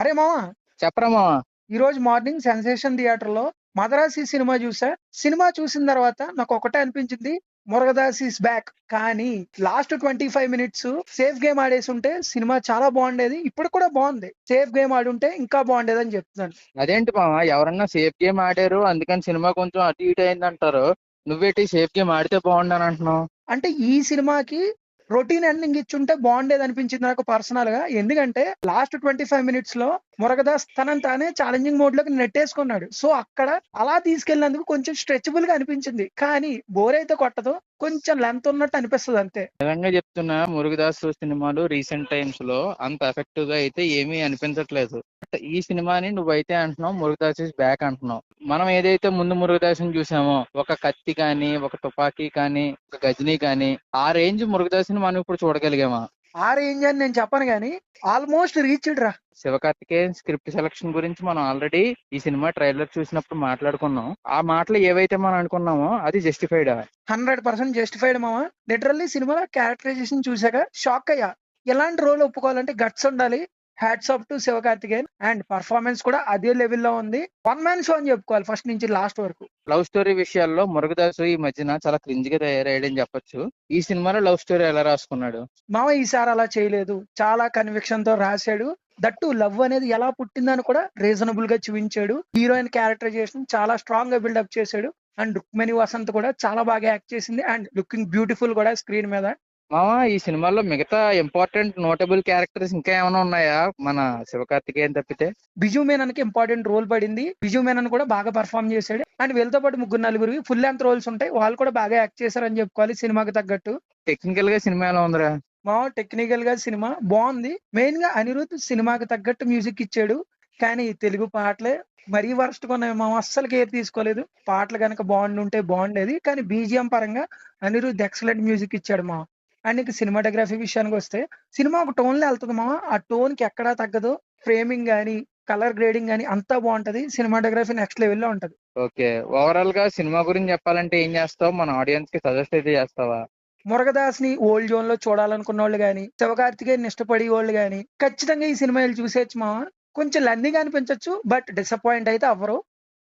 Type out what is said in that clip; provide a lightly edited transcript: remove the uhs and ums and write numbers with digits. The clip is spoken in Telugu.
అరే మామ, చెప్పరా మావా. ఈ రోజు మార్నింగ్ సెన్సేషన్ థియేటర్ లో మదరాసి సినిమా చూసా. సినిమా చూసిన తర్వాత నాకు ఒకటే అనిపించింది, మురగదాస్ ఈస్ బ్యాక్. కానీ లాస్ట్ 25 మినిట్స్ సేఫ్ గేమ్ ఆడేసి ఉంటే సినిమా చాలా బాగుండేది. ఇప్పుడు కూడా బాగుంది, సేఫ్ గేమ్ ఆడుంటే ఇంకా బాగుండేది అని చెప్తున్నాను. అదేంటి మావా, ఎవరన్నా సేఫ్ గేమ్ ఆడారు అందుకని సినిమా కొంచెం అటు ఇటు అయింది అంటారు. నువ్వేటి సేఫ్ గేమ్ ఆడితే బాగుండని అంటున్నావు? అంటే ఈ సినిమాకి రొటీన్ ఎండింగ్ ఇచ్చుంటే బాగుండేది అనిపించింది నాకు పర్సనల్ గా. ఎందుకంటే లాస్ట్ 25 మినిట్స్ లో మురగదాస్ తనని తానే ఛాలెంజింగ్ మోడ్ లోకి నెట్టేసుకున్నాడు. సో అక్కడ అలా తీసుకెళ్ళినందుకు కొంచెం స్ట్రెచబుల్ గా అనిపించింది. కానీ బోర్ అయితే కొట్టదు, కొంచెం లెంత్ ఉన్నట్టు అనిపిస్తుంది అంతే. నిజంగా చెప్తున్నా, మురుగదాస్ సినిమాలు రీసెంట్ టైమ్స్ లో అంత ఎఫెక్టివ్ గా అయితే ఏమీ అనిపించట్లేదు. ఈ సినిమాని నువ్వైతే అంటున్నావు మురుగదాస్ ఇస్ బ్యాక్ అంటున్నావు. మనం ఏదైతే ముందు మురుగదాస్ని చూసామో, ఒక కత్తి కానీ, ఒక తుపాకీ కానీ, ఒక గజనీ కానీ, ఆ రేంజ్ మురుగదాస్ని మనం ఇప్పుడు చూడగలిగామా? ఆ రేంజ్ అని నేను చెప్పను గానీ ఆల్మోస్ట్ రీచ్డ్ రా. శివకార్తికేయన్ స్క్రిప్ట్ సెలక్షన్ గురించి మనం ఆల్రెడీ ఈ సినిమా ట్రైలర్ చూసినప్పుడు మాట్లాడుకున్నాం. ఆ మాటలు ఏవైతే మనం అనుకున్నామో అది జస్టిఫైడ్. 100% జస్టిఫైడ్ మామ. లిటరల్లీ సినిమాలో క్యారెక్టరైజేషన్ చూసాక షాక్ అయ్యా. ఎలాంటి రోల్ ఒప్పుకోవాలంటే గట్స్ ఉండాలి. Hats off to Sivakarthikeyan. And performance కూడా అదే లెవెల్లో ఉంది. వన్ మ్యాన్ షో అని చెప్పుకోవాలి ఫస్ట్ నుంచి లాస్ట్ వరకు. లవ్ స్టోరీ విషయాల్లో మురుగదాసు ఈ మధ్యన చాలా క్రింజ్ గా తయారయ్యాడని చెప్పొచ్చు. ఈ సినిమాలో లవ్ స్టోరీ ఎలా రాసుకున్నాడు? మామ ఈసారి అలా చేయలేదు, చాలా కన్విక్షన్ తో రాశాడు. దట్టు లవ్ అనేది ఎలా పుట్టిందని కూడా రీజనబుల్ గా చూపించాడు. హీరోయిన్ క్యారెక్టరైజేషన్ చాలా స్ట్రాంగ్ గా బిల్డప్ చేశాడు. అండ్ రుక్మిణి వసంత్ కూడా చాలా బాగా యాక్ట్ చేసింది. అండ్ లుకింగ్ బ్యూటిఫుల్ కూడా స్క్రీన్ మీద. మావా, ఈ సినిమాలో మిగతా ఇంపార్టెంట్ నోటబుల్ క్యారెక్టర్స్ ఇంకా ఏమైనా ఉన్నాయా మన శివకార్తికేయన్ తప్పితే? బిజు మేనన్ కి ఇంపార్టెంట్ రోల్ పడింది. బిజు మేనన్ కూడా బాగా పర్ఫామ్ చేశాడు. అండ్ వీళ్ళతో పాటు ముగ్గురు నలుగురు ఫుల్ లెంత్ రోల్స్ ఉంటాయి, వాళ్ళు కూడా బాగా యాక్ట్ చేశారని చెప్పుకోవాలి సినిమాకి తగ్గట్టు. టెక్నికల్ గా సినిమా ఎలా ఉందిరా? మా టెక్నికల్ గా సినిమా బాగుంది. మెయిన్ గా అనిరుద్ధ్ సినిమాకి తగ్గట్టు మ్యూజిక్ ఇచ్చాడు. కానీ తెలుగు పాటలే మరీ వరస్ట్ గా ఉన్నాయి. మేము అస్సలు కేర్ తీసుకోలేదు. పాటలు కనుక బాగుండుంటే బాగుండేది. కానీ బీజిఎం పరంగా అనిరుద్ధ్ ఎక్సలెంట్ మ్యూజిక్ ఇచ్చాడు మా. అండ్ నీకు సినిమాటోగ్రఫీ విషయానికి వస్తే సినిమా ఒక టోన్ లో వెళ్తుంది మా. ఆ టోన్ కి ఎక్కడా తగ్గదు. ఫ్రేమింగ్ గానీ, కలర్ గ్రేడింగ్ గానీ అంతా బాగుంటది. సినిమాటోగ్రఫీ నెక్స్ట్ లెవెల్లో ఉంటది. ఓకే, ఓవరాల్ గా సినిమా గురించి చెప్పాలంటే ఏం చేస్తావు? మన ఆడియన్స్ కి సజెస్ట్ అయితే చేస్తావా? మురగదాస్ ని ఓల్డ్ జోన్ లో చూడాలనుకున్న వాళ్ళు గానీ, శివకార్తికేయన్ ఇష్టపడే వాళ్ళు గానీ ఖచ్చితంగా ఈ సినిమా చూసేయచ్చు మామ. కొంచెం లెందీగా అనిపించవచ్చు, బట్ డిసప్పాయింట్ అయితే అవ్వరు.